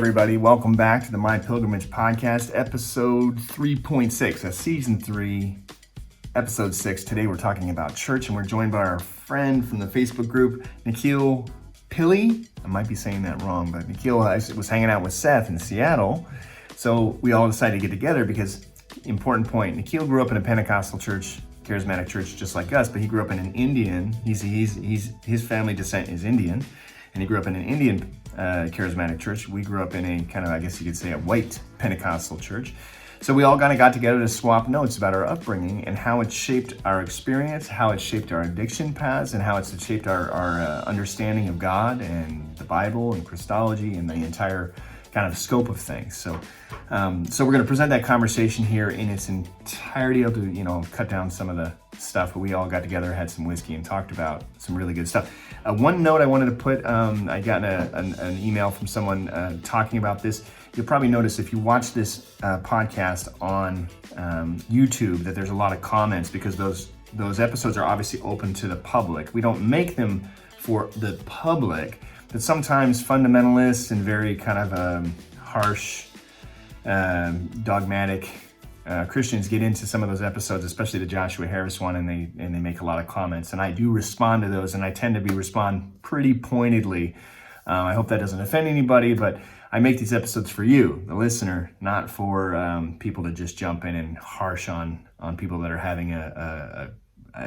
everybody. Welcome back to the MyPilgrimage podcast, episode 3.6. That's season 3, episode 6. Today we're talking about church, and we're joined by our friend from the Facebook group, Nikhil Pillai. I might be saying that wrong, but Nikhil was hanging out with Seth in Seattle. So we all decided to get together because, important point, Nikhil grew up in a Pentecostal church, charismatic church, just like us, but he grew up in an Indian. His family descent is Indian, and he grew up in an Indian charismatic church. We grew up in a kind of, I guess you could say, a white Pentecostal church. So we all kind of got together to swap notes about our upbringing and how it shaped our experience, how it shaped our addiction paths, and how it's shaped our understanding of God and the Bible and Christology and the entire kind of scope of things. So we're going to present that conversation here in its entirety. I'll do, cut down some of the stuff, but we all got together, had some whiskey, and talked about some really good stuff. One note I wanted to put, I got an email from someone talking about this. You'll probably notice if you watch this podcast on YouTube that there's a lot of comments because those episodes are obviously open to the public. We don't make them for the public, but sometimes fundamentalists and very kind of harsh, dogmatic Christians get into some of those episodes, especially the Joshua Harris one, and they make a lot of comments. And I do respond to those, and I tend to respond pretty pointedly. I hope that doesn't offend anybody, but I make these episodes for you, the listener, not for people to just jump in and harsh on people that are having a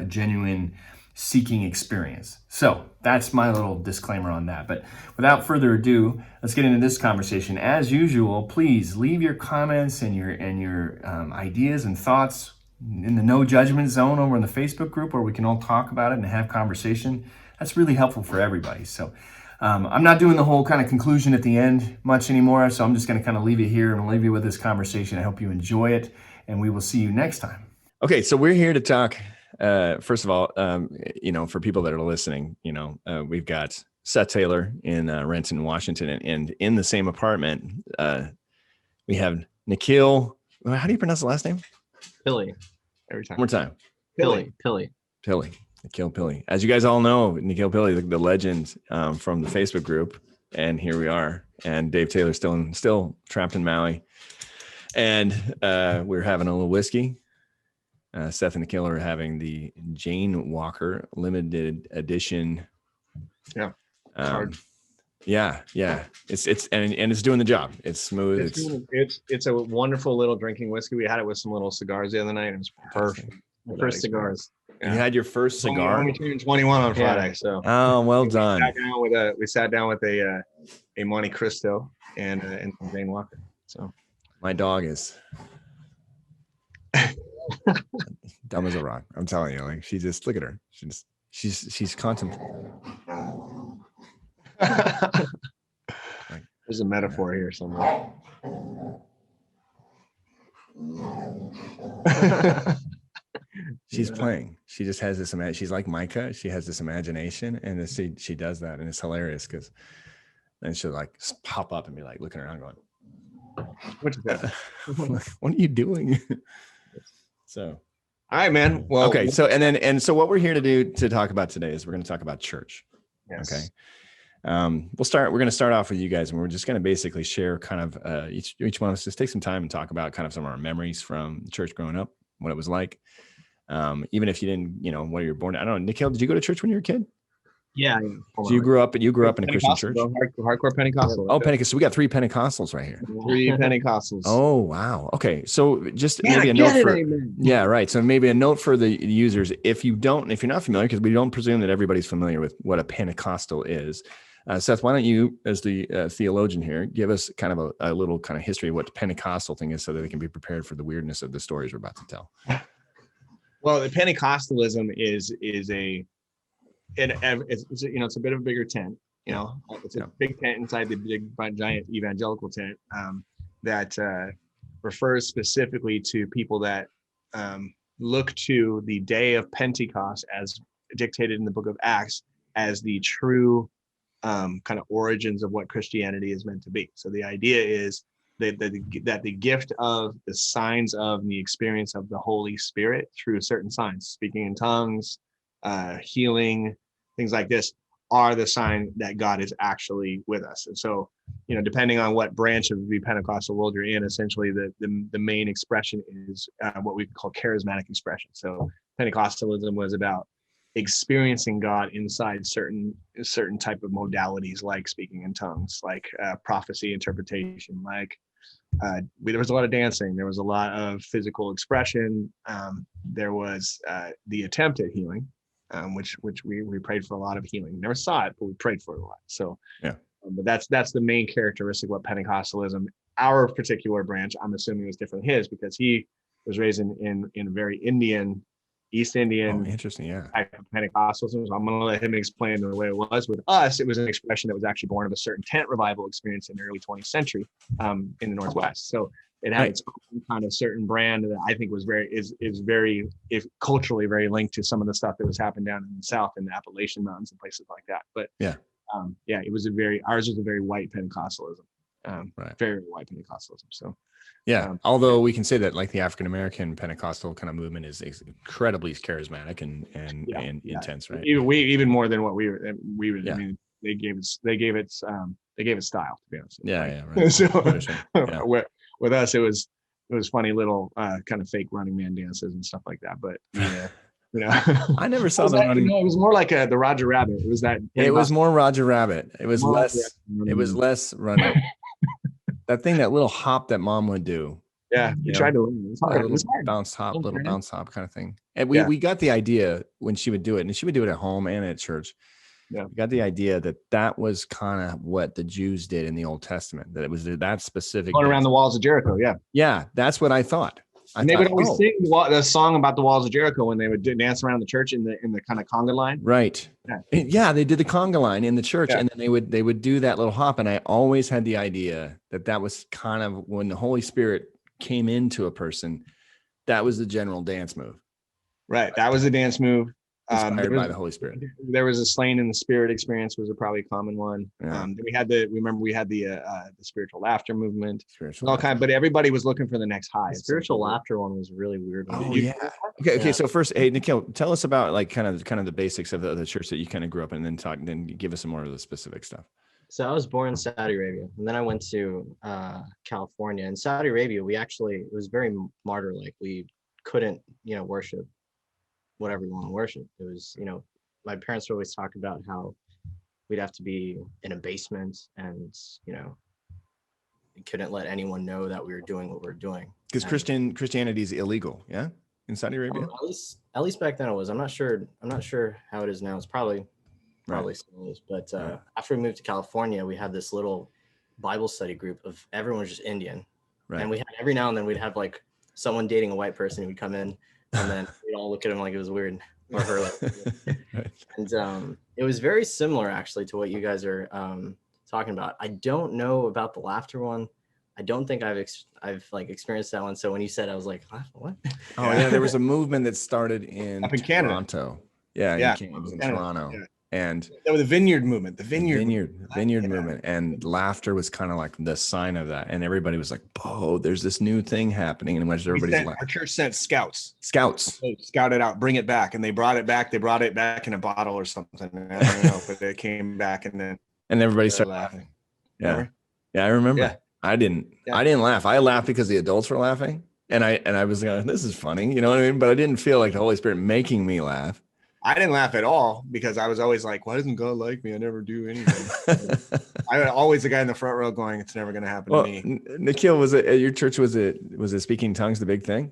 genuine seeking experience. So that's my little disclaimer on that. But without further ado, let's get into this conversation. As usual, please leave your comments and your ideas and thoughts in the no judgment zone over in the Facebook group where we can all talk about it and have conversation. That's really helpful for everybody. So I'm not doing the whole kind of conclusion at the end much anymore. So I'm just going to kind of leave you here and leave you with this conversation. I hope you enjoy it, and we will see you next time. Okay, so we're here to talk. First of all, for people that are listening, we've got Seth Taylor in Renton, Washington, and in the same apartment, we have Nikhil. How do you pronounce the last name? Pillai. Every time. One more time. Pillai. Nikhil Pillai. As you guys all know, Nikhil Pillai, the legend from the Facebook group, and here we are. And Dave Taylor still trapped in Maui, and we're having a little whiskey. Seth and Nikhil are having the Jane Walker limited edition. Yeah. Yeah. It's doing the job. It's smooth. It's a wonderful little drinking whiskey. We had it with some little cigars the other night. It was perfect. The first cigars. Yeah. You had your first cigar? We turned 21 on Friday. So. Oh, well done. We sat down with a Monte Cristo and some Jane Walker. So my dog is dumb as a rock. I'm telling you, like she just look at her. She's contemplating. There's a metaphor here somewhere. She's playing. She just has this. She's like Micah. She has this imagination, and she does that, and it's hilarious because then she'll like pop up and be like looking around, going, "What is that? What are you doing?" So. All right, man. Well, okay. So so what we're here to do to talk about today is we're going to talk about church. Yes. Okay. We're going to start off with you guys, and we're just going to basically share kind of each one of us just take some time and talk about kind of some of our memories from church growing up, what it was like. Even if you didn't, where you were born. I don't know. Nikhil, did you go to church when you were a kid? Yeah. So you grew up in a Christian church? Hardcore Pentecostal. Oh, Pentecostal. So we got 3 Pentecostals right here. 3 Pentecostals. Oh, wow. Okay. So just maybe a note for, yeah, right. So maybe a note for the users. If you're not familiar, because we don't presume that everybody's familiar with what a Pentecostal is. Seth, why don't you, as the theologian here, give us kind of a little kind of history of what the Pentecostal thing is so that they can be prepared for the weirdness of the stories we're about to tell. Well, the Pentecostalism is it's a bit of a bigger tent. It's a big tent inside the big giant evangelical tent that refers specifically to people that look to the day of Pentecost as dictated in the book of Acts as the true kind of origins of what Christianity is meant to be. So the idea is that the gift of the signs of and the experience of the Holy Spirit through certain signs, speaking in tongues, healing, things like this, are the sign that God is actually with us. And so, depending on what branch of the Pentecostal world you're in, essentially the main expression is what we call charismatic expression. So Pentecostalism was about experiencing God inside certain type of modalities, like speaking in tongues, like prophecy, interpretation, like there was a lot of dancing, there was a lot of physical expression, there was the attempt at healing, which we prayed for a lot of healing. Never saw it, but we prayed for it a lot. So Yeah. But that's the main characteristic of Pentecostalism. Our particular branch, I'm assuming, was different than his, because he was raised in a very East Indian Interesting. Yeah. type of Pentecostalism. So I'm going to let him explain the way it was. With us, it was an expression that was actually born of a certain tent revival experience in the early 20th century in the Northwest. So it had its own kind of certain brand that I think was very culturally very linked to some of the stuff that was happening down in the South in the Appalachian Mountains and places like that. But it was ours was a very white Pentecostalism, very white Pentecostalism. So although we can say that like the African American Pentecostal kind of movement is incredibly charismatic and intense, right? Even more than what we were. I mean, they gave it style, to be honest. Right. So with us, it was funny little kind of fake Running Man dances and stuff like that. But I never saw the running. It was more like the Roger Rabbit. It was that. It was more Roger Rabbit. It was less. It was less running. That thing, that little hop that mom would do. Yeah, you tried to learn. It was hard. It was hard. Bounce hop kind of thing. And we got the idea when she would do it, and she would do it at home and at church. Yeah, we got the idea that was kind of what the Jews did in the Old Testament. That it was that specific. Going around the walls of Jericho. Yeah, that's what I thought. They would always sing the song about the walls of Jericho when they would dance around the church in the kind of conga line. Right. Yeah, they did the conga line in the church, and then they would do that little hop. And I always had the idea that was kind of when the Holy Spirit came into a person, that was the general dance move. Right. That was the dance move. Inspired by the Holy Spirit. There was a slain in the spirit experience, was probably a common one. Then we had the spiritual laughter movement. But everybody was looking for the next high. The spiritual laughter one was really weird. Okay. So first, hey, Nikhil, tell us about like kind of the basics of the church that you kind of grew up in, and then give us some more of the specific stuff. So I was born in Saudi Arabia, and then I went to California. In Saudi Arabia, it was very martyr-like. We couldn't, worship whatever you want to worship. It was, my parents would always talk about how we'd have to be in a basement, and we couldn't let anyone know that we were doing what we were doing. Because Christianity is illegal, in Saudi Arabia. At least back then it was. I'm not sure how it is now. It's probably still is. But after we moved to California, we had this little Bible study group of everyone was just Indian, and we had every now and then we'd have like someone dating a white person who would come in. And then we'd all look at him like it was weird, or her. And it was very similar actually to what you guys are talking about. I don't know about the laughter one. I don't think I've experienced that one. So when you said, I was like, what? Oh yeah, there was a movement that started in Canada. Toronto. Yeah, it was in Toronto. Yeah. And there was the Vineyard Movement, Vineyard Movement, and laughter was kind of like the sign of that. And everybody was like, "Oh, there's this new thing happening," and everybody's like, "Our church sent scouts. They scouted out, bring it back," and they brought it back. They brought it back in a bottle or something. I don't know, but they came back, and everybody started laughing. Yeah, I remember. Yeah. I didn't laugh. I laughed because the adults were laughing, and I was like, "This is funny," you know what I mean? But I didn't feel like the Holy Spirit making me laugh. I didn't laugh at all because I was always like, why doesn't God like me? I never do anything. I was always the guy in the front row going, it's never going to happen to me. Nikhil, was it at your church? Was it speaking tongues the big thing?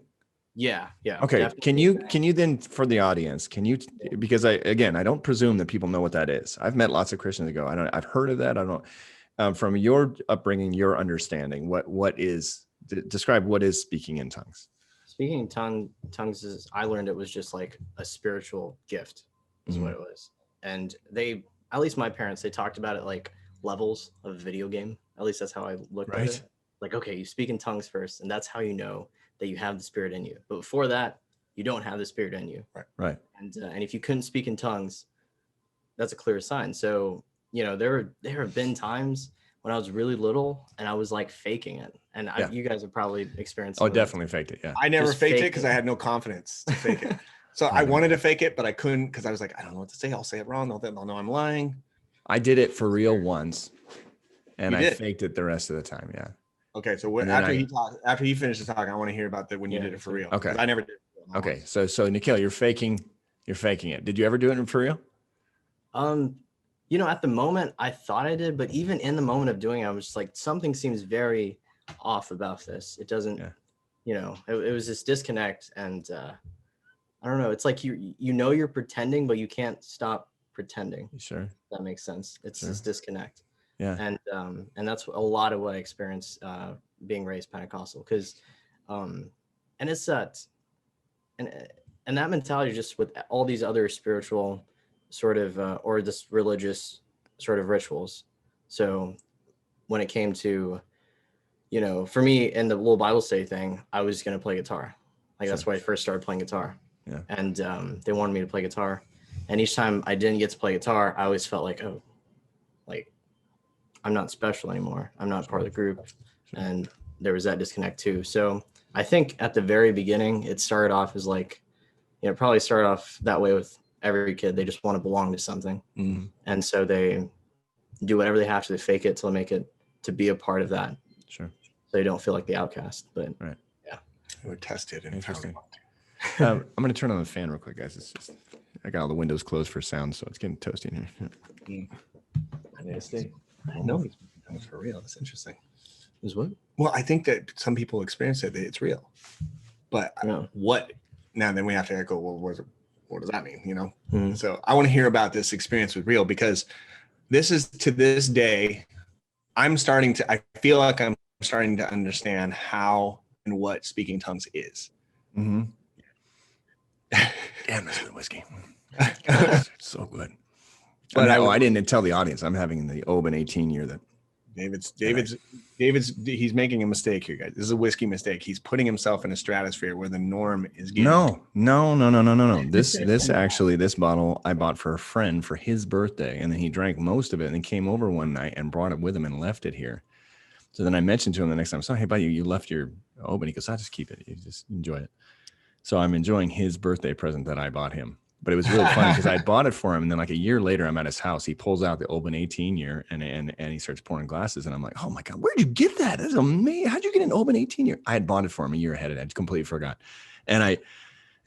Yeah. Okay. Definitely. Can you then, for the audience, because I don't presume that people know what that is. I've met lots of Christians that go, I've heard of that. I don't, from your upbringing, your understanding, describe what is speaking in tongues. Speaking tongues is, I learned it was just like a spiritual gift is what it was. And at least my parents, they talked about it like levels of a video game. At least that's how I looked at it. Like, okay, you speak in tongues first, and that's how you know that you have the Spirit in you. But before that, you don't have the Spirit in you. Right. And if you couldn't speak in tongues, that's a clear sign. So, there have been times when I was really little and I was like faking it. And you guys have probably experienced it. Oh, definitely faked it. Yeah. I never faked it because I had no confidence to fake it. So I wanted to fake it, but I couldn't because I was like, I don't know what to say. I'll say it wrong. They'll know I'm lying. I did it for real once, and You I did? faked it the rest of the time. Yeah. Okay, so And then after he finishes talking, I want to hear about that when you Yeah, did it for real. Okay. 'Cause I never did. Okay. So Nikhil, you're faking it. Did you ever do it for real? You know, at the moment I thought I did, but even in the moment of doing it, I was just like, something seems very off about this. It doesn't, you know, it was this disconnect, and I don't know. It's like you know you're pretending, but you can't stop pretending. Sure. If that makes sense. It's Sure. this disconnect. Yeah. And that's a lot of what I experienced being raised Pentecostal, because and it's that and that mentality, just with all these other spiritual sort of or this religious sort of rituals. So when it came to, you know, for me in the little Bible study thing, I was going to play guitar. Like that's why I first started playing guitar. Yeah. And they wanted me to play guitar. And each time I didn't get to play guitar, I always felt like, oh, like I'm not special anymore. I'm not part of the group. And there was that disconnect too. So I think at the very beginning, it started off as like, you know, probably started off that way with every kid. They just want to belong to something. Mm-hmm. And so they do whatever they have to fake it till they make it to be a part of that. Sure. So they don't feel like the outcast. But right. Yeah. We're tested. Interesting. I'm going to turn on the fan real quick, guys. It's just, I got all the windows closed for sound, so it's getting toasty in here. I didn't know he's doing it for real. That's interesting. Is what? Well, I think that some people experience it, that it's real. But what? Now then we have to go, well, what does that mean? You know? Mm-hmm. So I want to hear about this experience with real, because this is, to this day, I feel like I'm starting to understand how and what speaking tongues is. Mm-hmm. Damn, that's good whiskey. It's so good. But I didn't tell the audience I'm having the Oban 18 year that David's he's making a mistake here, guys. This is a whiskey mistake. He's putting himself in a stratosphere where the norm is getting. No. This bottle I bought for a friend for his birthday, and then he drank most of it and then came over one night and brought it with him and left it here. So then I mentioned to him the next time, so hey, buddy, you left your Oban. He goes, I'll just keep it. You just enjoy it. So I'm enjoying his birthday present that I bought him. But it was really funny because I bought it for him, and then like a year later, I'm at his house. He pulls out the Oban 18 year and he starts pouring glasses, and I'm like, oh my god, where'd you get that? That's amazing. How'd you get an Oban 18 year? I had bought it for him a year ahead, and I completely forgot. And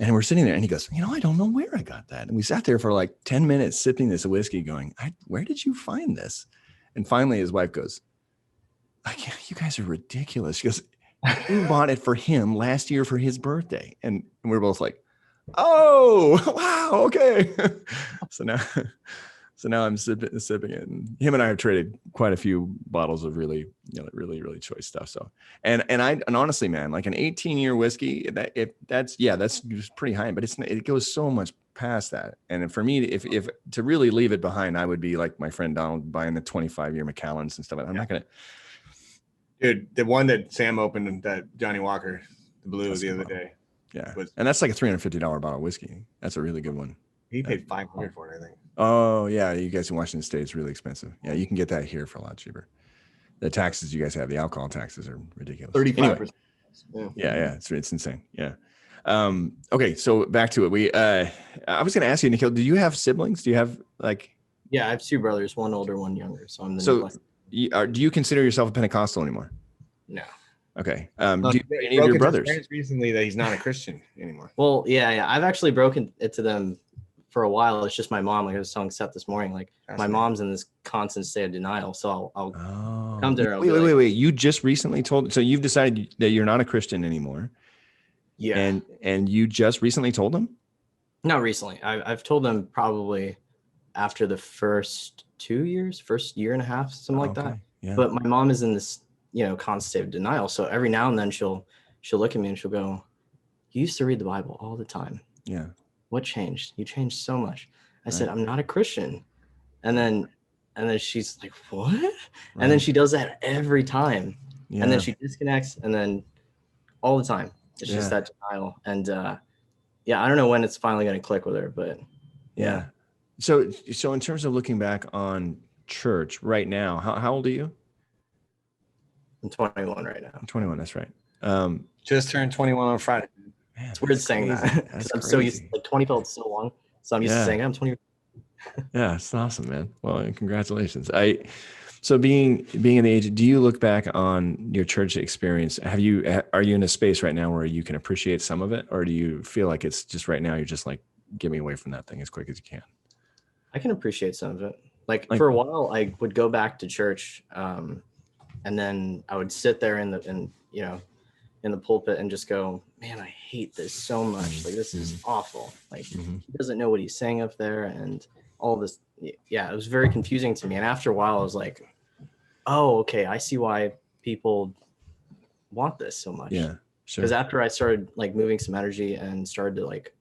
we're sitting there, and he goes, I don't know where I got that. And we sat there for like 10 minutes sipping this whiskey, going, where did you find this? And finally, his wife goes, you guys are ridiculous. She goes, you bought it for him last year for his birthday, and we're both like, oh wow, okay. so now I'm sipping it, and him and I have traded quite a few bottles of really really choice stuff. So and honestly, man, like an 18-year whiskey, that's just pretty high, but it goes so much past that. And for me, if to really leave it behind, I would be like my friend Donald buying the 25-year Macallans and stuff. I'm not gonna. Dude, the one that Sam opened, that Johnny Walker, the blue, the other day. Yeah, and that's like a $350 bottle of whiskey. That's a really good one. He paid $500 for it, I think. Oh yeah, you guys in Washington State, it's really expensive. Yeah, you can get that here for a lot cheaper. The taxes you guys have, the alcohol taxes, are ridiculous. 35%. Anyway, yeah, it's insane. Yeah. Okay, so back to it. I was going to ask you, Nikhil, do you have siblings? Do you have like? Yeah, I have two brothers, one older, one younger. So I'm the do you consider yourself a Pentecostal anymore? No. Okay. Do you any of your brothers? Recently that he's not a Christian anymore. Well, yeah. I've actually broken it to them for a while. It's just my mom, like I was telling Seth this morning, like my mom's in this constant state of denial. So I'll come to her. Wait. You just recently so you've decided that you're not a Christian anymore. Yeah. And you just recently told them? Not recently. I've told them probably after the first 2 years, first year and a half, something like that. Yeah. But my mom is in this, constant state of denial. So every now and then she'll look at me and she'll go, you used to read the Bible all the time. Yeah. What changed? You changed so much. I said, I'm not a Christian. And then she's like, what? Right. And then she does that every time. Yeah. And then she disconnects, and then all the time. It's just that denial. And I don't know when it's finally going to click with her, but yeah. So in terms of looking back on church right now, how old are you? I'm 21 right now. 21, that's right. Just turned 21 on Friday. Man, it's weird saying that. I'm so used to, 20 felt so long. So I'm used to saying I'm 20. Yeah, it's awesome, man. Well, and congratulations. So being in the age, do you look back on your church experience? Are you in a space right now where you can appreciate some of it, or do you feel like it's just right now you're just like, get me away from that thing as quick as you can? I can appreciate some of it. Like for a while, I would go back to church, and then I would sit there in the pulpit and just go, man, I hate this so much. Like, this is awful. Like, he doesn't know what he's saying up there, and all this. Yeah, it was very confusing to me. And after a while, I was like, oh, okay, I see why people want this so much. Yeah, sure. Because after I started like moving some energy and started to like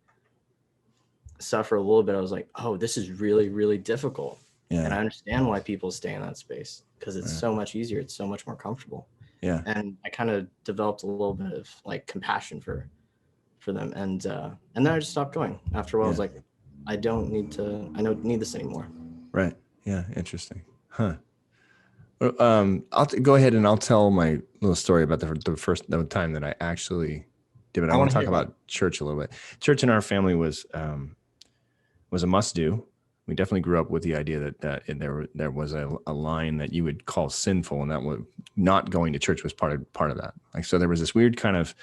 suffer a little bit, I was like, oh, this is really, really difficult. Yeah. And I understand why people stay in that space, because it's so much easier. It's so much more comfortable. Yeah. And I kind of developed a little bit of like compassion for them. And then I just stopped going. After a while, I was like, I don't need this anymore. Right. Yeah. Interesting. Huh. I'll go ahead and I'll tell my little story about the time that I actually did. But I want to talk about church a little bit. Church in our family was a must do. We definitely grew up with the idea that there was a line that you would call sinful, and that not going to church was part of that. Like, so there was this weird kind of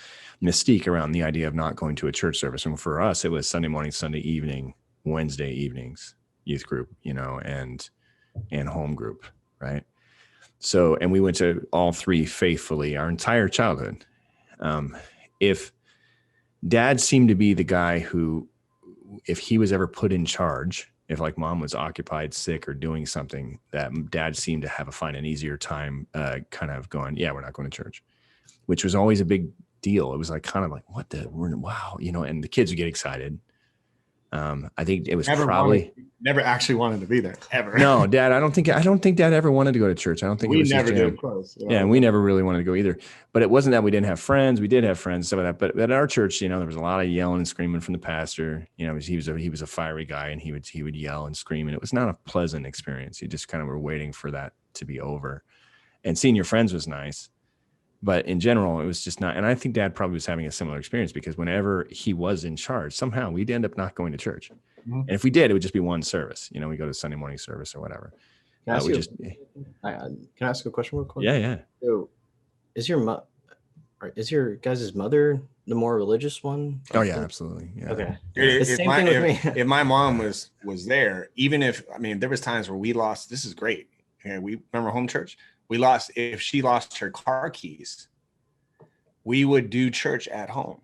mystique around the idea of not going to a church service. And for us, it was Sunday morning, Sunday evening, Wednesday evenings, youth group, and home group, right? So, and we went to all three faithfully our entire childhood. If Dad seemed to be the guy who, if he was ever put in charge, if like mom was occupied, sick, or doing something, that Dad seemed to find an easier time kind of going, yeah, we're not going to church, which was always a big deal. It was like kind of like, wow, and the kids would get excited. I think it was never actually wanted to be there ever. No, Dad, I don't think Dad ever wanted to go to church. I don't think we never did. Close. Yeah, and we never really wanted to go either. But it wasn't that we didn't have friends. We did have friends, stuff like that. But at our church, there was a lot of yelling and screaming from the pastor. He was a fiery guy, and he would yell and scream, and it was not a pleasant experience. You just kind of were waiting for that to be over. And seeing your friends was nice, but in general, it was just not. And I think Dad probably was having a similar experience, because whenever he was in charge, somehow we'd end up not going to church. Mm-hmm. And if we did, it would just be one service. We go to Sunday morning service or whatever. Can I ask a question real quick? Yeah. So, is your guys' mother the more religious one? Oh yeah, absolutely. Yeah. Okay. If my mom was there, even if, there was times where we lost. This is great. We remember home church. We lost, if she lost her car keys, we would do church at home.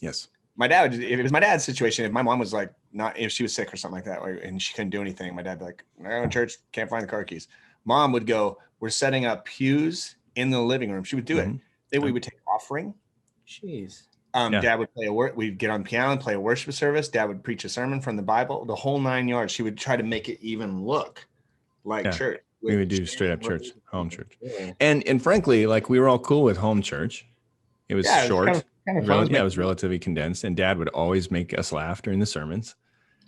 Yes. My dad, if it was my dad's situation, if my mom was like, if she was sick or something like that, and she couldn't do anything, my dad would be like, I'm going to church, can't find the car keys. Mom would go, we're setting up pews in the living room. She would do it. Then we would take offering. Jeez. Dad would play we'd get on piano and play a worship service. Dad would preach a sermon from the Bible, the whole 9 yards. She would try to make it even look like church. We would do straight up church, home church. And frankly, like, we were all cool with home church. It was short. It was relatively condensed. And Dad would always make us laugh during the sermons.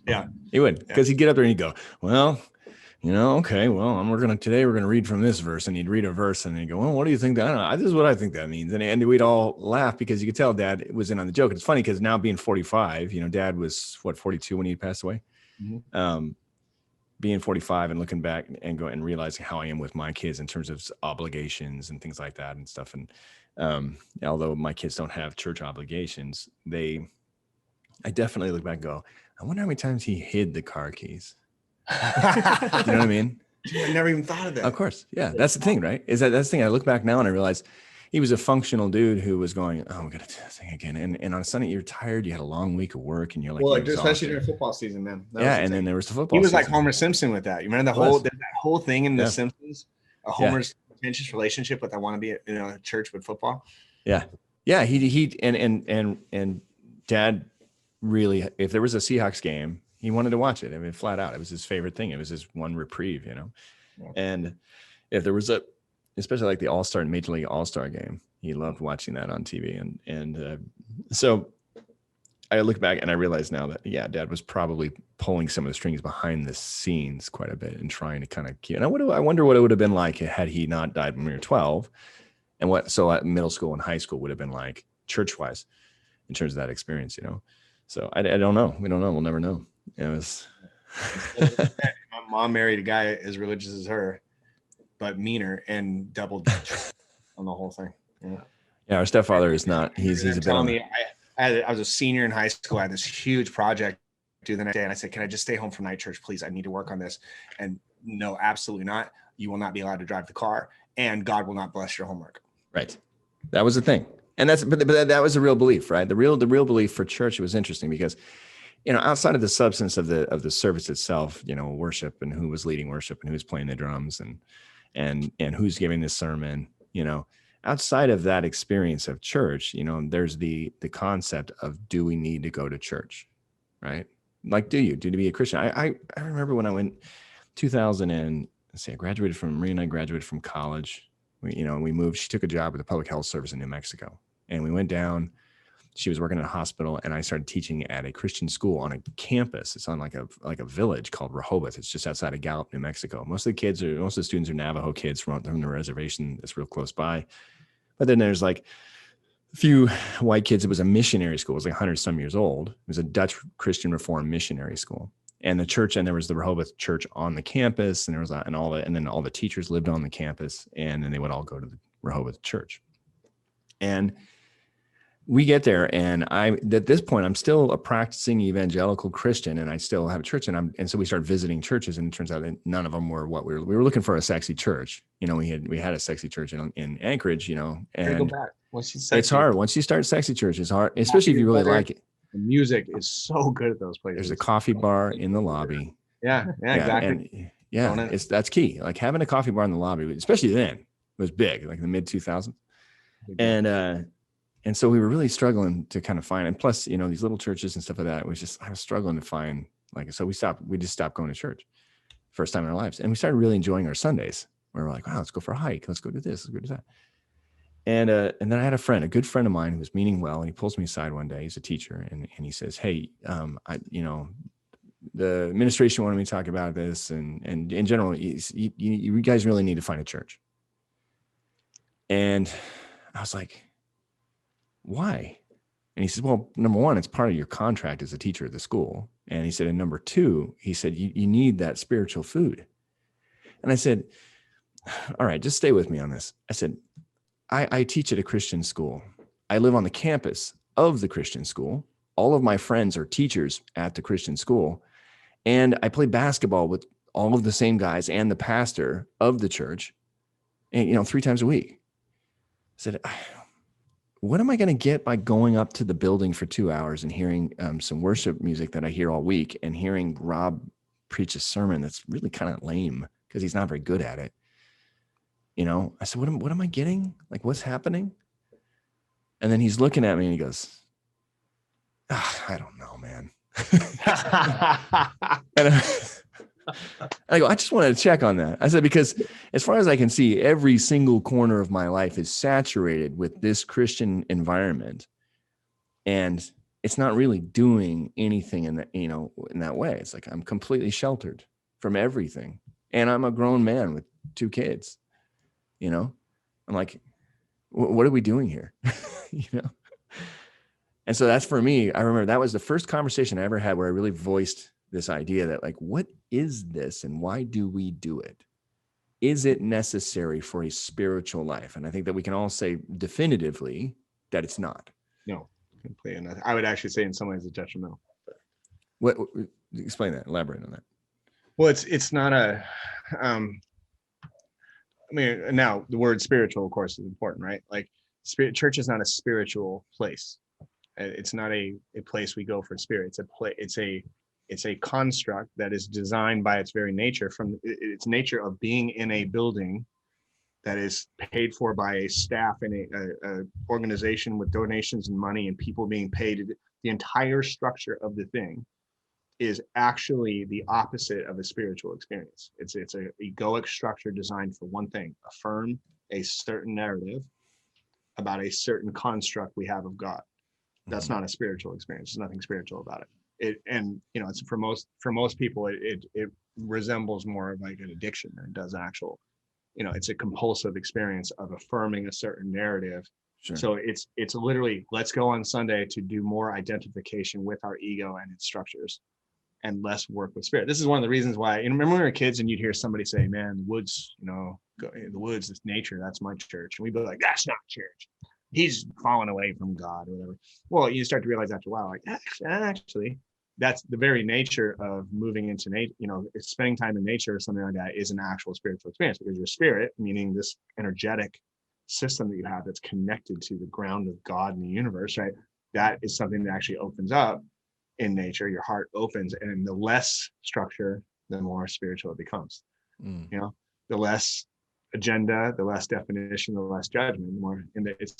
Yeah. He would, because he'd get up there and he'd go, well, okay, well, today we're going to read from this verse. And he'd read a verse and he'd go, well, what do you think that? This is what I think that means. And we'd all laugh, because you could tell Dad was in on the joke. It's funny, because now being 45, Dad was 42 when he passed away. Mm-hmm. Being 45 and looking back and realizing how I am with my kids in terms of obligations and things like that and stuff. And although my kids don't have church obligations, I definitely look back and go, I wonder how many times he hid the car keys. You know what I mean? I never even thought of that. Of course. Yeah. That's the thing, right? That's the thing. I look back now and I realize he was a functional dude who was going, oh, we got to do this thing again. And on a Sunday, you're tired. You had a long week of work, and you're like, especially during football season, man. And then there was the football. He was season. like Homer Simpson with that. You remember that whole thing in The Simpsons? Homer's contentious relationship with, I want to be at church with football. Yeah. Yeah. He and Dad really, if there was a Seahawks game, he wanted to watch it. Flat out. It was his favorite thing. It was his one reprieve, Yeah. And if there was especially like the All-Star and Major League All-Star game, he loved watching that on TV. And so I look back and I realize now that, Dad was probably pulling some of the strings behind the scenes quite a bit and trying to kind of keep. And I wonder what it would have been like had he not died when we were 12, and what middle school and high school would have been like church-wise in terms of that experience, So I don't know. We don't know. We'll never know. It was My mom married a guy as religious as her, but meaner and doubled on the whole thing. Yeah, our stepfather is not. He's a bit telling on. Me, I was a senior in high school. I had this huge project due the next day, and I said, "Can I just stay home from night church, please? I need to work on this." And no, absolutely not. You will not be allowed to drive the car, and God will not bless your homework. Right. That was the thing, and but that was a real belief, right? The real belief for church. It was interesting because, outside of the substance of the service itself, worship and who was leading worship and who's playing the drums and who's giving the sermon, outside of that experience of church, there's the concept of, do we need to go to church, right? Like, do you to be a Christian? I remember when I went 2000 and I graduated from Maria and I graduated from college. We moved. She took a job with the public health service in New Mexico, and we went down. She was working at a hospital, and I started teaching at a Christian school on a campus. It's on like a village called Rehoboth. It's just outside of Gallup, New Mexico. Most of the students are Navajo kids from the reservation that's real close by. But then there's like a few white kids. It was a missionary school. It was like 100 some years old. It was a Dutch Christian Reformed missionary school. And the church, and there was the Rehoboth church on the campus, and there was and then all the teachers lived on the campus, and then they would all go to the Rehoboth church. And we get there, and at this point, I'm still a practicing evangelical Christian, and I still have a church, and so we start visiting churches, and it turns out that none of them were what we were looking for. A sexy church, we had a sexy church in Anchorage, and go back. It's hard once you start sexy church. It's hard, especially if you really like it. The music is so good at those places. There's a coffee bar in the lobby. Yeah, exactly. And that's key. Like having a coffee bar in the lobby, especially then, it was big, like in the mid 2000s. And so we were really struggling to kind of find, and plus, these little churches and stuff like that, I was struggling to find, so we just stopped going to church first time in our lives. And we started really enjoying our Sundays. We were like, wow, let's go for a hike. Let's go do this. Let's go do that. And then I had a good friend of mine who was meaning well, and he pulls me aside one day. He's a teacher, and he says, "Hey, the administration wanted me to talk about this, and in general, you guys really need to find a church." And I was like, "Why?" And he said, "Well, number one, it's part of your contract as a teacher at the school." And he said, "And number two," he said, you need that spiritual food." And I said, "All right, just stay with me on this." I said, I teach at a Christian school. I live on the campus of the Christian school. All of my friends are teachers at the Christian school. And I play basketball with all of the same guys and the pastor of the church, and 3 times a week. I said, what am I going to get by going up to the building for 2 hours and hearing some worship music that I hear all week, and hearing Rob preach a sermon that's really kind of lame because he's not very good at it? I said, what am I getting? Like, what's happening? And then he's looking at me and he goes, I don't know, man. And I go, I just wanted to check on that. I said, because as far as I can see, every single corner of my life is saturated with this Christian environment. And it's not really doing anything in that, in that way. It's like I'm completely sheltered from everything. And I'm a grown man with 2 kids. I'm like, what are we doing here? And so that's, for me, I remember that was the first conversation I ever had where I really voiced this idea that, like, what is this and why do we do it? Is it necessary for a spiritual life? And I think that we can all say definitively that it's not. No, completely not. I would actually say in some ways it's detrimental. What? Explain that. Elaborate on that. Well, it's not a. Now the word spiritual, of course, is important, right? Like, church is not a spiritual place. It's not a place we go for spirit. It's a construct that is designed by its very nature, from its nature of being in a building that is paid for by a staff and a organization with donations and money and people being paid. The entire structure of the thing is actually the opposite of a spiritual experience. It's a egoic structure designed for one thing: affirm a certain narrative about a certain construct we have of God. That's not a spiritual experience. There's nothing spiritual about it. It's for most people, it resembles more of like an addiction than it does an actual, it's a compulsive experience of affirming a certain narrative. Sure. So it's literally, let's go on Sunday to do more identification with our ego and its structures. and less work with spirit. This is one of the reasons why, remember when we were kids and you'd hear somebody say, man, the woods, the woods, it's nature, that's my church. And we'd be like, that's not church. He's fallen away from God or whatever. Well, you start to realize after a while, like, actually, that's the very nature of moving into nature. Spending time in nature or something like that is an actual spiritual experience, because your spirit, meaning this energetic system that you have that's connected to the ground of God in the universe, right? That is something that actually opens up in nature. Your heart opens, and the less structure, the more spiritual it becomes. The less agenda, the less definition, the less judgment, the more, and it's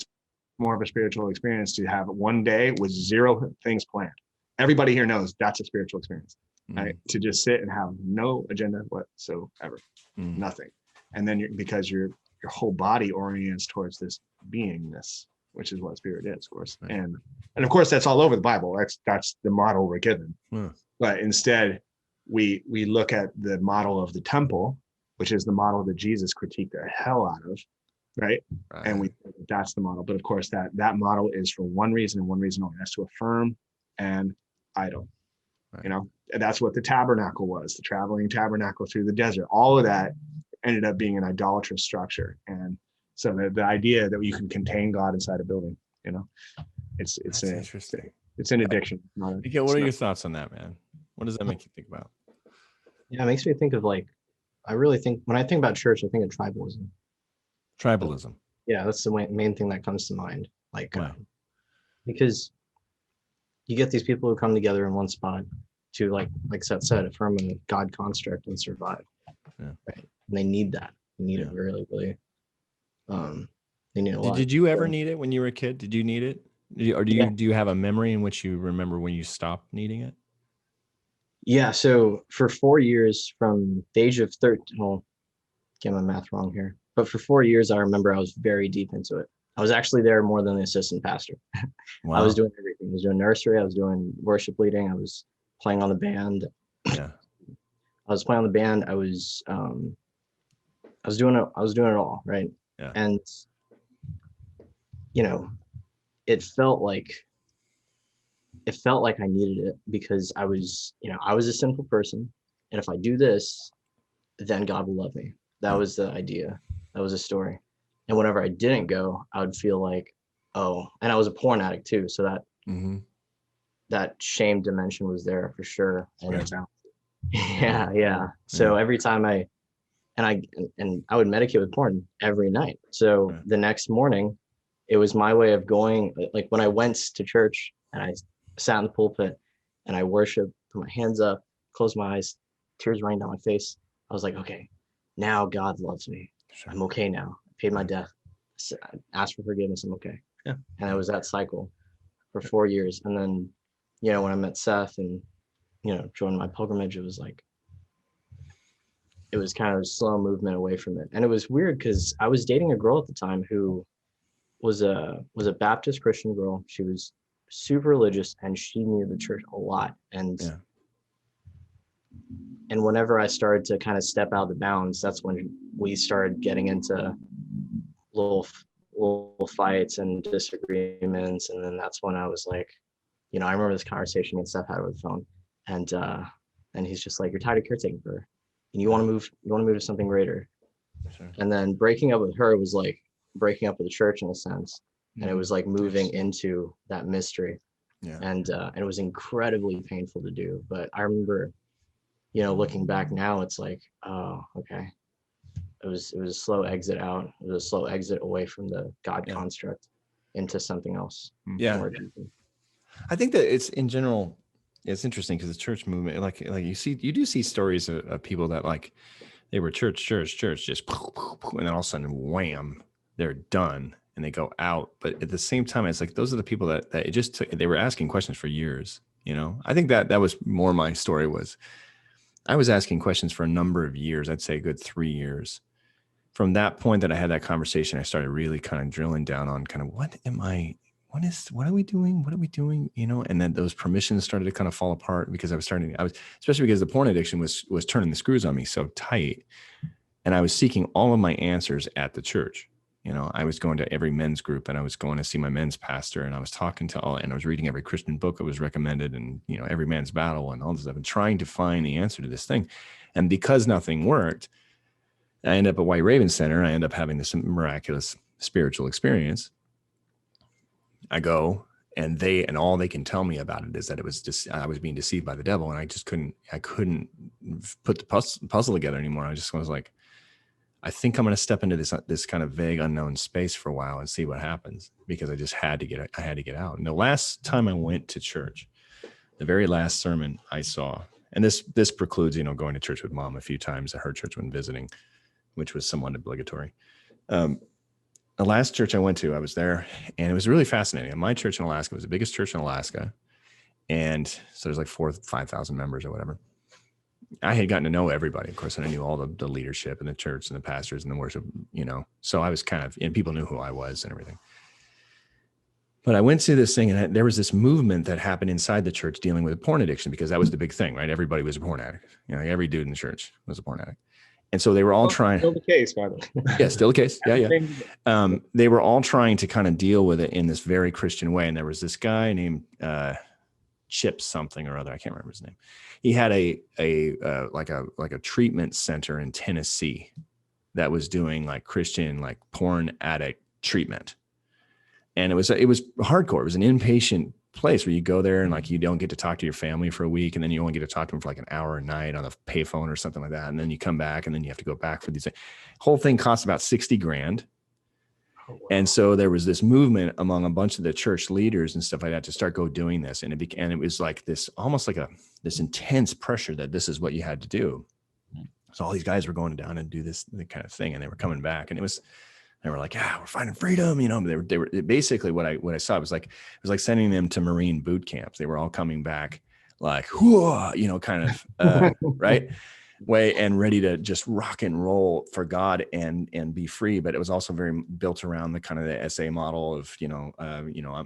more of a spiritual experience to have one day with 0 things planned. Everybody here knows that's a spiritual experience, right? To just sit and have no agenda whatsoever, nothing. And then because your whole body orients towards this beingness, which is what spirit is, of course. Right. And of course, that's all over the Bible. That's the model we're given. But instead, we look at the model of the temple, which is the model that Jesus critiqued the hell out of, right? And we think that's the model. But of course, that model is for one reason and one reason only. That's to affirm and idol. And that's what the tabernacle was, the traveling tabernacle through the desert. All of that ended up being an idolatrous structure. And so the idea that you can contain God inside a building, it's interesting. It's an addiction. What are your thoughts on that, man? What does that make you think about? Yeah, it makes me think of I really think when I think about church, I think of tribalism. Tribalism. Yeah, that's the main thing that comes to mind. Because you get these people who come together in one spot to, like Seth said, affirm a God construct and survive. Yeah. Right. And they need that. They need it really, really. They need a lot. Did you ever need it when you were a kid? Did you need it? Do you have a memory in which you remember when you stopped needing it? Yeah. So for 4 years, from the age of 13, well, get my math wrong here, but for 4 years, I remember I was very deep into it. I was actually there more than the assistant pastor. Wow. I was doing everything. I was doing nursery. I was doing worship leading. I was playing on the band. Yeah. I was playing on the band. I was doing it. I was doing it all. Right. Yeah. And, it felt like I needed it because I was a sinful person. And if I do this, then God will love me. That was the idea. That was a story. And whenever I didn't go, I would feel like, and I was a porn addict too. So that, that shame dimension was there for sure. And yeah. So every time I would medicate with porn every night. So the next morning, it was my way of going, like when I went to church and I sat in the pulpit and I worshiped, put my hands up, closed my eyes, tears running down my face. I was like, okay, now God loves me. Sure. I'm okay now. I paid my debt. I asked for forgiveness. I'm okay. Yeah. And it was that cycle for 4 years. And then, when I met Seth and, joined MyPilgrimage, it was kind of a slow movement away from it. And it was weird because I was dating a girl at the time who was a Baptist Christian girl. She was super religious and she knew the church a lot. And whenever I started to kind of step out of the bounds, that's when we started getting into little fights and disagreements. And then that's when I was like, I remember this conversation me and Seth had over the phone, and he's just like, you're tired of caretaking for her and you want to move to something greater. Sure. And then breaking up with her was like breaking up with the church in a sense. And it was like moving into that mystery. Yeah. And it was incredibly painful to do. But I remember, looking back now, it's like, oh, okay. It was a slow exit out. It was a slow exit away from the God construct into something else. Yeah. I think that it's in general, it's interesting because the church movement, like you do see stories of people that like they were church, just and then all of a sudden, wham, they're done and they go out. But at the same time, it's like those are the people that it just took, they were asking questions for years. I think that was more my story was I was asking questions for a number of years. I'd say a good 3 years. From that point that I had that conversation, I started really kind of drilling down on kind of what are we doing? What are we doing? And then those permissions started to kind of fall apart because I was especially because the porn addiction was turning the screws on me so tight. And I was seeking all of my answers at the church. You know, I was going to every men's group, and I was going to see my men's pastor, and I was talking to all, and I was reading every Christian book that was recommended, and, you know, every man's battle and all this stuff, and trying to find the answer to this thing. And because nothing worked, I end up at White Raven Center. I end up having this miraculous spiritual experience. I go, and all they can tell me about it is that it was just, I was being deceived by the devil, and I couldn't put the puzzle together anymore. I was like, I think I'm going to step into this kind of vague unknown space for a while and see what happens, because I just had to get out. And the last time I went to church, the very last sermon I saw, and this precludes, you know, going to church with mom a few times at her church when visiting, which was somewhat obligatory. The last church I went to, I was there, and it was really fascinating. My church in Alaska was the biggest church in Alaska. And so there's like 4,000 to 5,000 members or whatever. I had gotten to know everybody, of course, and I knew all the leadership and the church and the pastors and the worship, you know, so I was and people knew who I was and everything. But I went to this thing, and there was this movement that happened inside the church dealing with porn addiction, because that was the big thing, right? Everybody was a porn addict. You know, every dude in the church was a porn addict. And so they were all trying. Still the case, by the way. Yeah, still the case. Yeah. They were all trying to kind of deal with it in this very Christian way. And there was this guy named Chip something or other. I can't remember his name. He had like a treatment center in Tennessee that was doing like Christian, like porn addict treatment. And it was hardcore. It was an inpatient place where you go there and like you don't get to talk to your family for a week, and then you only get to talk to them for like an hour a night on the payphone or something like that, and then you come back, and then you have to go back for these things. Whole thing costs about $60,000. Oh, wow. And so there was this movement among a bunch of the church leaders and stuff like that to start doing this, and it was like this, almost like this intense pressure that this is what you had to do. So all these guys were going down and do this kind of thing, and they were coming back, and they were like, we're finding freedom, you know. They were basically what I saw. It was like sending them to Marine boot camps. They were all coming back like, whoa, you know, kind of right way, and ready to just rock and roll for God and be free. But it was also very built around the kind of the SA model of,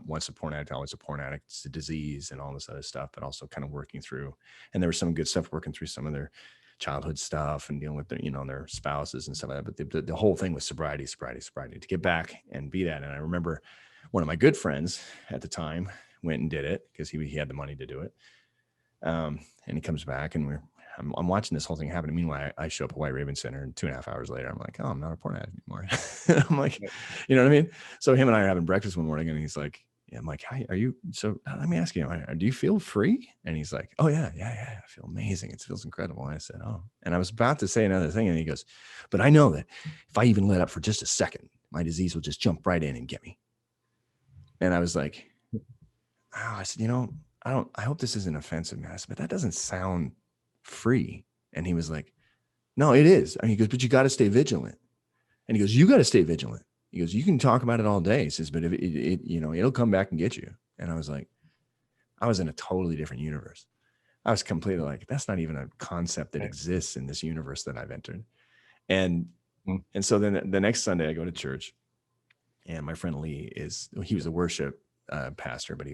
once a porn addict, always a porn addict. It's a disease and all this other stuff, but also kind of working through. And there was some good stuff working through some of their childhood stuff and dealing with their, their spouses and stuff like that. But the whole thing was sobriety, to get back and be that. And I remember one of my good friends at the time went and did it because he had the money to do it. And he comes back, and I'm watching this whole thing happen. And meanwhile, I show up at White Raven Center, and 2.5 hours later, I'm like, I'm not a porn addict anymore. I'm like, you know what I mean? So him and I are having breakfast one morning, and he's like, I'm like, hi, are you? So let me ask you, do you feel free? And he's like, oh yeah, I feel amazing. It feels incredible. And I said, oh, and I was about to say another thing, and he goes, but I know that if I even let up for just a second, my disease will just jump right in and get me. And I was like, I said, I hope this isn't offensive, man, but that doesn't sound free. And he was like, no, it is. And he goes, but you got to stay vigilant. And he goes, you got to stay vigilant. He goes, you can talk about it all day. He says, but if it'll come back and get you. And I was like, I was in a totally different universe. I was completely like, that's not even a concept that exists in this universe that I've entered. And so then the next Sunday I go to church, and my friend Lee he was a worship pastor, but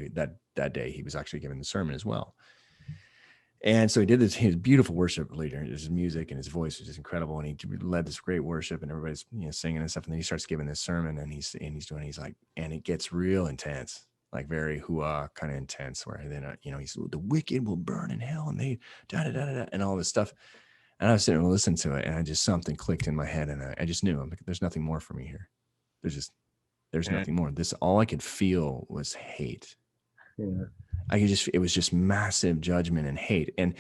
that day he was actually giving the sermon as well. And so he did this, his beautiful worship leader, his music and his voice was just incredible. And he led this great worship, and everybody's singing and stuff. And then he starts giving this sermon, and he's like, and it gets real intense, like very kind of intense, where then, he's, the wicked will burn in hell, and they and all this stuff. And I was sitting and listening to it, and something clicked in my head, and I just knew, there's nothing more for me here. There's nothing more. All I could feel was hate. Yeah. It was just massive judgment and hate. And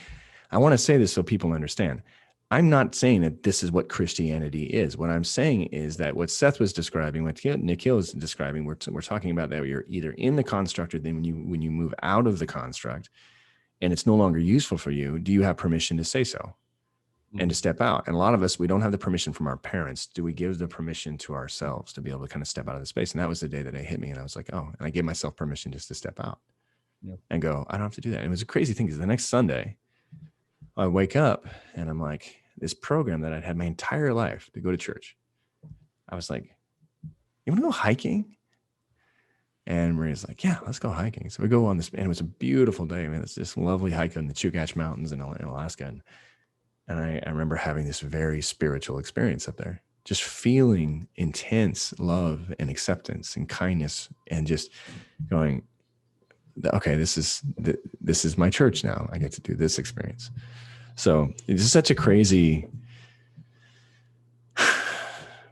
I want to say this so people understand. I'm not saying that this is what Christianity is. What I'm saying is that what Seth was describing, what Nikhil is describing, we're talking about that you're either in the construct, or then when you move out of the construct and it's no longer useful for you, do you have permission to say so and to step out? And a lot of us, we don't have the permission from our parents. Do we give the permission to ourselves to be able to kind of step out of the space? And that was the day that it hit me. And I was like, and I gave myself permission just to step out. Yep. And go, I don't have to do that. And it was a crazy thing, because the next Sunday I wake up and I'm like, this program that I'd had my entire life to go to church. I was like, you want to go hiking? And Maria's like, yeah, let's go hiking. So we go on this, and it was a beautiful day, man. It's this lovely hike in the Chugach Mountains in Alaska. And I remember having this very spiritual experience up there, just feeling intense love and acceptance and kindness, and just going, okay, this is my church now. I get to do this experience. So it's just such a crazy,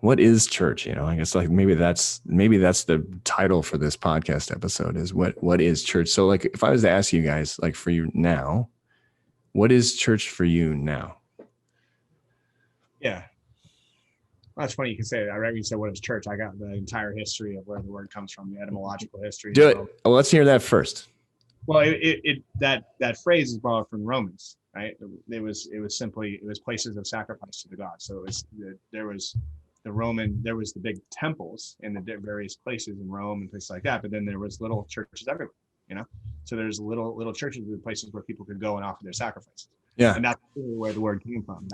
what is church? You know, I guess like maybe that's the title for this podcast episode, is what is church? So like, if I was to ask you guys, like, for you now, what is church for you now? Yeah. Well, that's funny you can say that. I reckon you said, what is church? I got the entire history of where the word comes from, the etymological history. Do it. Well, let's hear that first. Well, that phrase is borrowed from Romans, right? It was places of sacrifice to the gods. So there was the big temples in the various places in Rome and places like that, but then there was little churches everywhere, you know. So there's little churches with places where people could go and offer their sacrifices. Yeah, and that's where the word came from.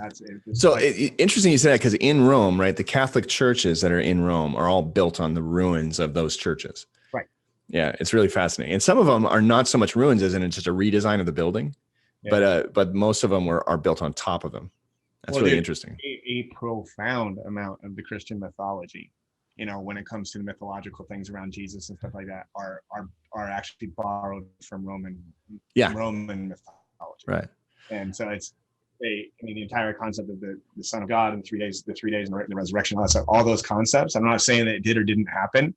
Interesting you say that, because in Rome, right, the Catholic churches that are in Rome are all built on the ruins of those churches. Right. Yeah, it's really fascinating, and some of them are not so much ruins as in it's just a redesign of the building, but most of them are built on top of them. That's really interesting. A profound amount of the Christian mythology, you know, when it comes to the mythological things around Jesus and stuff like that, are actually borrowed from Roman mythology. Right. And so the entire concept of the Son of God and the 3 days and the resurrection, all those concepts. I'm not saying that it did or didn't happen,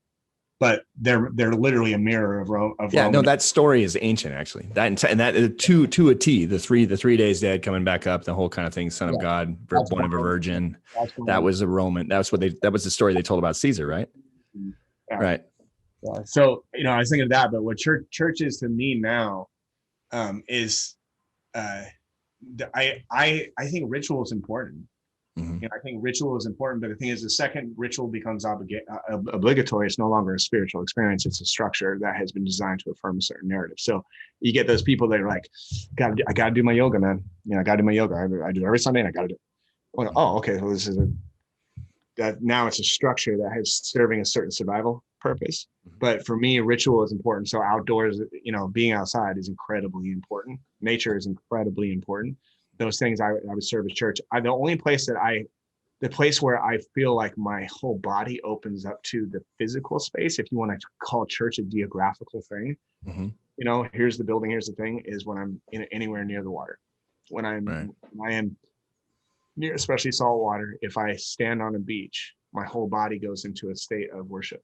but they're literally a mirror of Rome. No, that story is ancient, actually. That to a T, the three days dead, coming back up, the whole kind of thing. Son of God, born of a virgin. That was a Roman. That was the story they told about Caesar, right? Yeah. Right. Yeah. So I was thinking of that, but what church is to me now is. I think ritual is important. Mm-hmm. I think ritual is important, but the thing is, the second ritual becomes obligatory, it's no longer a spiritual experience. It's a structure that has been designed to affirm a certain narrative. So you get those people that are like, I got to do my yoga, man. I got to do my yoga. I do every Sunday, and I got to do it. Well, oh, okay. Well, this is now it's a structure that is serving a certain survival purpose. But for me, ritual is important. So outdoors, being outside is incredibly important. Nature is incredibly important. Those things I would serve as church. The only place the place where I feel like my whole body opens up to the physical space, if you want to call church a geographical thing, here's the building, here's the thing, is when I'm anywhere near the water. When I am near, especially salt water, if I stand on a beach, my whole body goes into a state of worship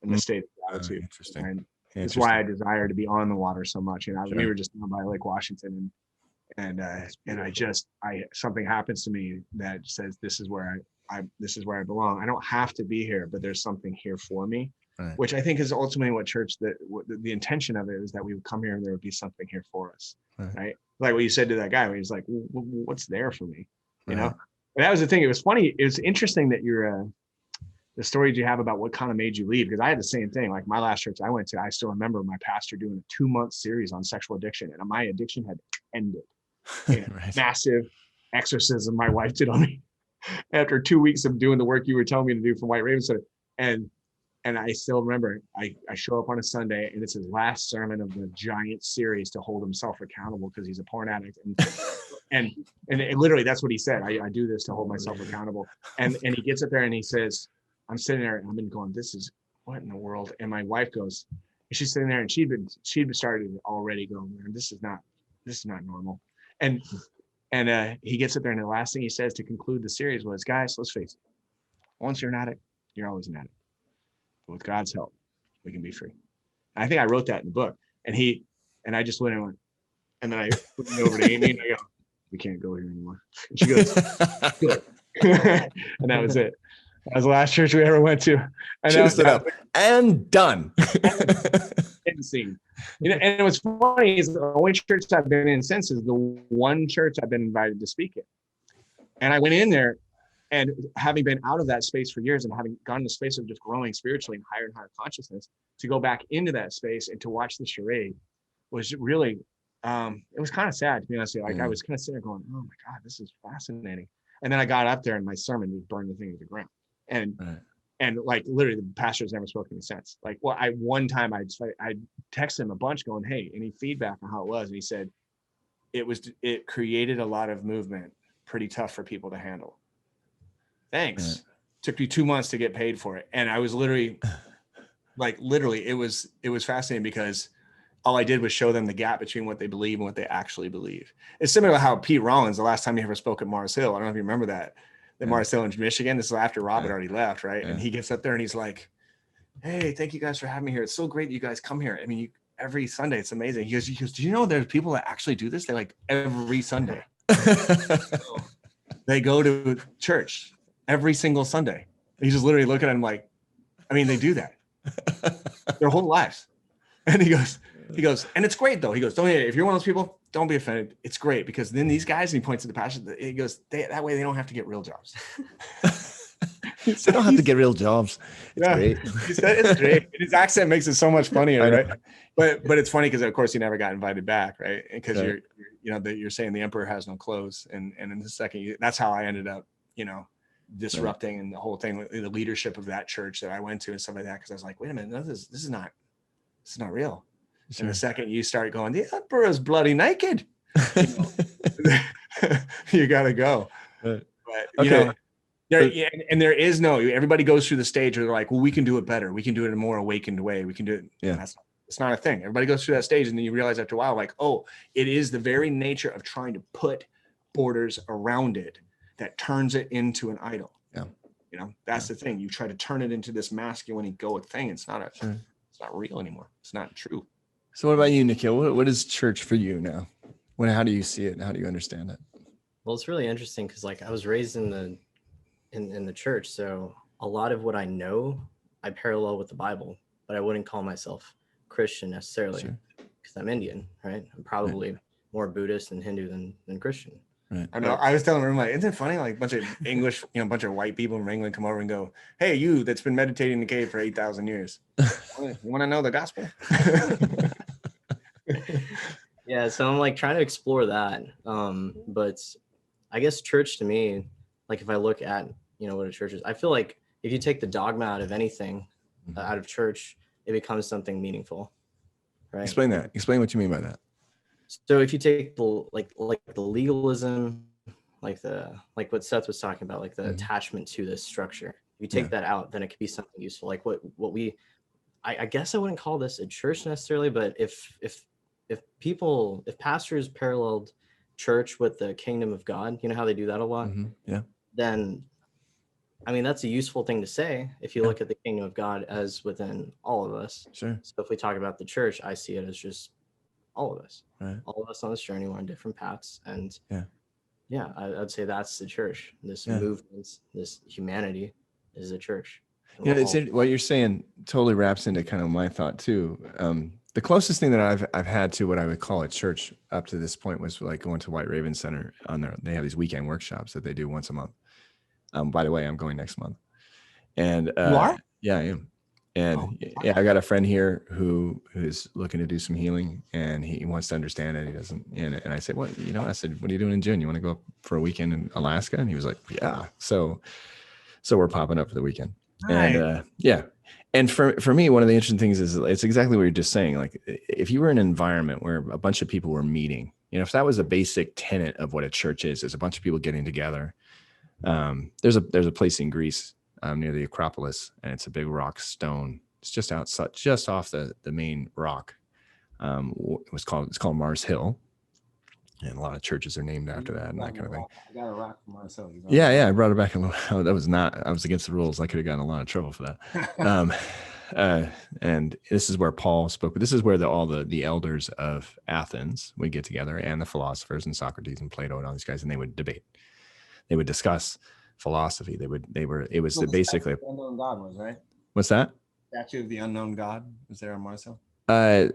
and the state of gratitude. Interesting. And that's why I desire to be on the water so much. We were just down by Lake Washington, and something happens to me that says this is where I belong. I don't have to be here, but there's something here for me, which I think is ultimately what church, the intention of it is that we would come here and there would be something here for us, right? Like what you said to that guy, where he's like, what's there for me? And that was the thing. It was funny. It was interesting that the stories you have about what kind of made you leave, because I had the same thing. Like my last church I went to, I still remember my pastor doing a 2-month series on sexual addiction, and my addiction had ended. Massive exorcism my wife did on me after 2 weeks of doing the work you were telling me to do from White Raven Center. And I still remember I show up on a Sunday, and it's his last sermon of the giant series to hold himself accountable because he's a porn addict. And literally that's what he said. I do this to hold myself accountable. And he gets up there and he says, I'm sitting there and I've been going, this is what in the world? And my wife goes, she's sitting there and she'd been started already going, man, this is not normal. And he gets up there and the last thing he says to conclude the series was, guys, let's face it. Once you're an addict, you're always an addict. But with God's help, we can be free. And I think I wrote that in the book. And I just went, and then I put it over to Amy and I go, we can't go here anymore. And she goes, good. And that was it. That was the last church we ever went to. And that was up and done. Scene. And it was funny, is the only church I've been in since is the one church I've been invited to speak in. And I went in there, and having been out of that space for years and having gone in the space of just growing spiritually and higher consciousness, to go back into that space and to watch the charade was really, it was kind of sad, to be honest with you. Like I was kind of sitting there going, oh my God, this is fascinating. And then I got up there and my sermon was burned the thing to the ground. And like literally the pastor's never spoken in sense. Like, well, one time I texted him a bunch going, hey, any feedback on how it was? And he said, it created a lot of movement, pretty tough for people to handle. Thanks. Took me 2 months to get paid for it. And I was literally it was fascinating because all I did was show them the gap between what they believe and what they actually believe. It's similar to how Pete Rollins, the last time he ever spoke at Mars Hill, I don't know if you remember that Mars Hill in Michigan, this is after Rob had already left, right? And he gets up there and he's like, hey, thank you guys for having me here. It's so great that you guys come here. I mean, every Sunday, it's amazing. He goes, do you know there's people that actually do this? They're like every Sunday. So they go to church every single Sunday. He's just literally looking at him like, I mean, they do that their whole lives. And he goes, and it's great though. He goes, if you're one of those people, don't be offended. It's great because then these guys, and he points to the pastor, he goes, that way they don't have to get real jobs. They don't have to get real jobs. It's great. He said it's great. His accent makes it so much funnier, right? But it's funny because of course he never got invited back, right? Because you're saying the emperor has no clothes, and in the second, that's how I ended up, disrupting and the whole thing, the leadership of that church that I went to and stuff like that. Because I was like, wait a minute, this is not real. Sure. And the second you start going, the emperor is bloody naked, you gotta go. But there is no, everybody goes through the stage where they're like, well, we can do it better. We can do it in a more awakened way. We can do it. Yeah. It's not a thing. Everybody goes through that stage. And then you realize after a while, like, oh, it is the very nature of trying to put borders around it that turns it into an idol. Yeah. That's the thing. You try to turn it into this masculine egoic thing. It's not it's not real anymore. It's not true. So what about you, Nikhil? What is church for you now? How do you see it? And how do you understand it? Well, it's really interesting because like I was raised in the church. So a lot of what I know, I parallel with the Bible, but I wouldn't call myself Christian necessarily because I'm Indian, right? I'm probably more Buddhist and Hindu than Christian. Right. I know. I was telling him, like, isn't it funny? Like a bunch of English, a bunch of white people from England come over and go, hey, you that's been meditating in the cave for 8,000 years. You want to know the gospel? Yeah. So I'm like trying to explore that. But I guess church to me, like if I look at, what a church is, I feel like if you take the dogma out of anything, out of church, it becomes something meaningful. Right. Explain that. Explain what you mean by that. So if you take the the legalism, like what Seth was talking about, like the attachment to this structure, if you take that out, then it could be something useful. Like I guess I wouldn't call this a church necessarily, but if pastors paralleled church with the kingdom of God, how they do that a lot. Yeah. Then, I mean, that's a useful thing to say if you look at the kingdom of God as within all of us. Sure. So if we talk about the church, I see it as just all of us. Right. All of us on this journey, we're on different paths. And I'd say that's the church. This movement, this humanity is the church. It's what you're saying totally wraps into kind of my thought too. The closest thing that I've had to what I would call a church up to this point was like going to White Raven Center they have these weekend workshops that they do once a month. By the way, I'm going next month. And you are? Yeah, I am. And I got a friend here who's looking to do some healing, and he wants to understand it. He doesn't. And I said, what are you doing in June? You want to go up for a weekend in Alaska? And he was like, yeah. So we're popping up for the weekend. Nice. And and for me, one of the interesting things is it's exactly what you're just saying. Like if you were in an environment where a bunch of people were meeting, if that was a basic tenet of what a church is a bunch of people getting together. There's a place in Greece near the Acropolis, and it's a big rock stone. It's just outside, just off the main rock. It's called Mars Hill, and a lot of churches are named after that and that kind of thing. I got a rock from Mars Hill. Yeah, I brought it back. I was against the rules. I could have gotten a lot of trouble for that. And this is where Paul spoke. But this is where all the elders of Athens would get together, and the philosophers and Socrates and Plato and all these guys, and they would debate. They would discuss philosophy. It was basically the unknown God was, right? What's that? Statue of the unknown God was there on Mars Hill? And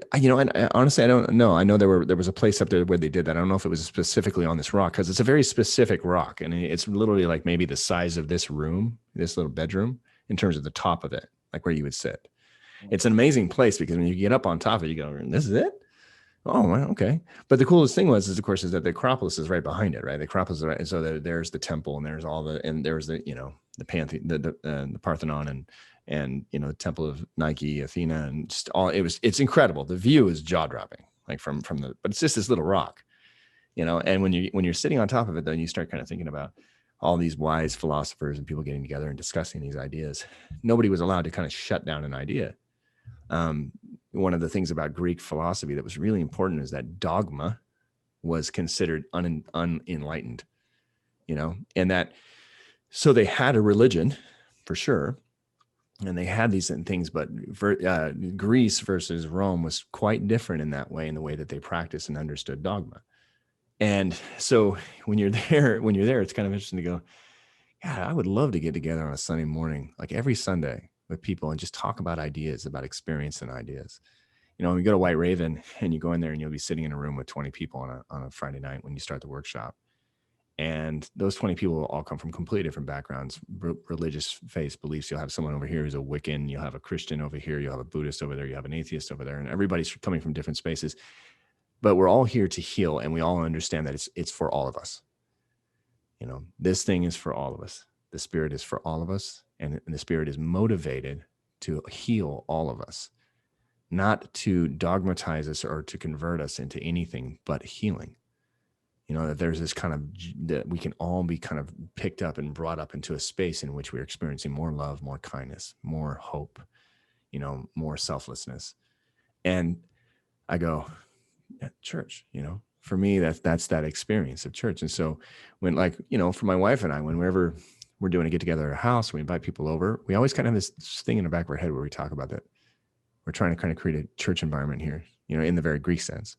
honestly, I don't know. I know there was a place up there where they did that. I don't know if it was specifically on this rock, because it's a very specific rock, and it's literally like maybe the size of this room, this little bedroom, in terms of the top of it, like where you would sit. It's an amazing place because when you get up on top of it, you go, "This is it." Oh, well, okay. But the coolest thing is that the Acropolis is right behind it, right? The Acropolis is right, and so there's the temple, and there's there's the Pantheon, the Parthenon, and the temple of Nike, Athena, and just all. It's incredible. The view is jaw dropping, like from but it's just this little rock, and when you're sitting on top of it, then you start kind of thinking about, all these wise philosophers and people getting together and discussing these ideas. Nobody was allowed to kind of shut down an idea. One of the things about Greek philosophy that was really important is that dogma was considered unenlightened, and that, so they had a religion for sure, and they had these things, but Greece versus Rome was quite different in that way, in the way that they practiced and understood dogma. And so when you're there, it's kind of interesting to go, yeah, I would love to get together on a Sunday morning, like every Sunday, with people and just talk about ideas, about experience and ideas. When you go to White Raven and you go in there and you'll be sitting in a room with 20 people on a Friday night when you start the workshop. And those 20 people will all come from completely different backgrounds, religious faith beliefs. You'll have someone over here who's a Wiccan. You'll have a Christian over here. You'll have a Buddhist over there. You have an atheist over there. And everybody's coming from different spaces. But we're all here to heal. And we all understand that it's for all of us. This thing is for all of us. The Spirit is for all of us. And the Spirit is motivated to heal all of us, not to dogmatize us or to convert us into anything but healing. That there's this kind of, that we can all be kind of picked up and brought up into a space in which we're experiencing more love, more kindness, more hope, more selflessness. And I go, yeah, church, for me, that's that experience of church. And so when, for my wife and I, whenever we're doing a get together at a house, we invite people over, we always kind of have this thing in the back of our head where we talk about that. We're trying to kind of create a church environment here, in the very Greek sense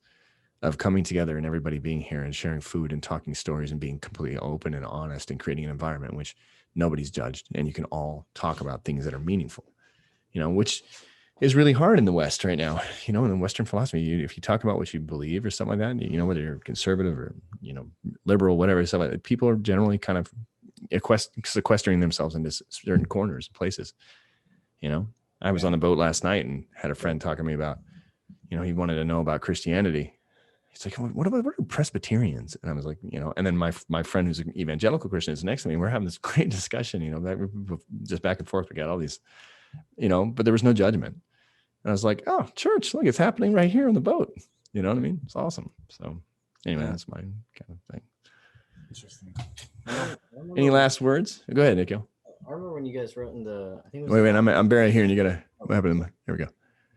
of coming together and everybody being here and sharing food and talking stories and being completely open and honest and creating an environment in which nobody's judged and you can all talk about things that are meaningful, which is really hard in the West right now. In the Western philosophy, if you talk about what you believe or something like that, whether you're conservative or, liberal, whatever, stuff like that, people are generally kind of sequestering themselves into certain corners, places. I was on the boat last night and had a friend talking to me about, he wanted to know about Christianity. He's like, what are Presbyterians? And I was like, and then my friend who's an evangelical Christian is next to me. And we're having this great discussion, just back and forth. We got all these, but there was no judgment. And I was like, oh, church, look, it's happening right here on the boat. You know what I mean? It's awesome. So anyway, that's my kind of thing. Interesting. Any last words? Go ahead, Nikhil. I remember when you guys wrote in the, I think it was wait, I'm barely here and you gotta, what happened? Here we go.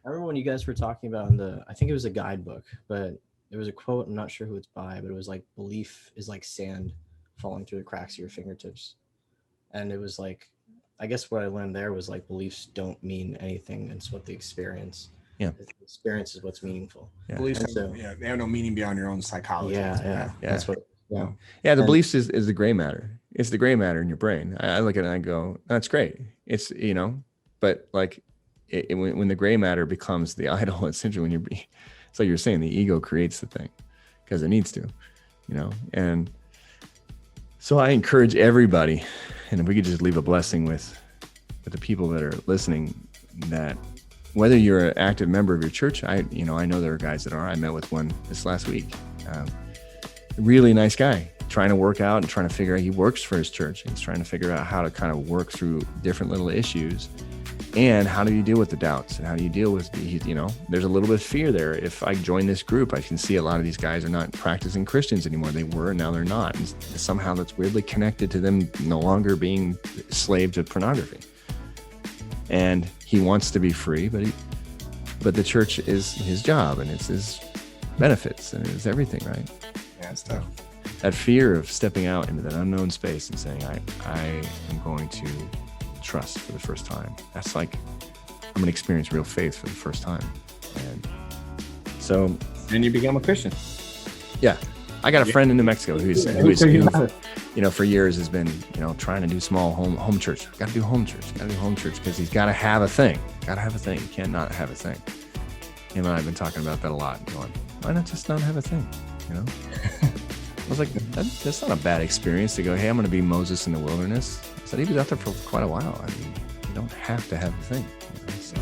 I remember when you guys were talking about in the, I think it was a guidebook, but there was a quote, I'm not sure who it's by, but it was like, belief is like sand falling through the cracks of your fingertips. And it was like, I guess what I learned there was like, beliefs don't mean anything. It's what the experience. Yeah. The experience is what's meaningful. Yeah. Beliefs, they have no meaning beyond your own psychology. Yeah. That's what. Yeah. Yeah. The beliefs is the gray matter. It's the gray matter in your brain. I look at it and I go, that's great. It's, but like when the gray matter becomes the idol, essentially when it's like you're saying, the ego creates the thing because it needs to, and so I encourage everybody, and if we could just leave a blessing with the people that are listening, that whether you're an active member of your church, I know there are guys that are. I met with one this last week, really nice guy, trying to work out and trying to figure out, he works for his church. He's trying to figure out how to kind of work through different little issues. And how do you deal with the doubts? And how do you deal with there's a little bit of fear there. If I join this group, I can see a lot of these guys are not practicing Christians anymore. They were, now they're not. And somehow that's weirdly connected to them no longer being slave to pornography. And he wants to be free, but the church is his job and it's his benefits and it's everything, right? Yeah, it's tough. That fear of stepping out into that unknown space and saying, I am going to trust for the first time. That's like, I'm going to experience real faith for the first time. And so. And you become a Christian. Yeah. I got a friend in New Mexico who for years has been, trying to do small home church. Got to do home church. Because he's got to have a thing. You can't not have a thing. Him and I have been talking about that a lot. Going, why not just not have a thing? I was like, that's not a bad experience to go, hey, I'm going to be Moses in the wilderness. I said, he was out there for quite a while. I mean, you don't have to have a thing. So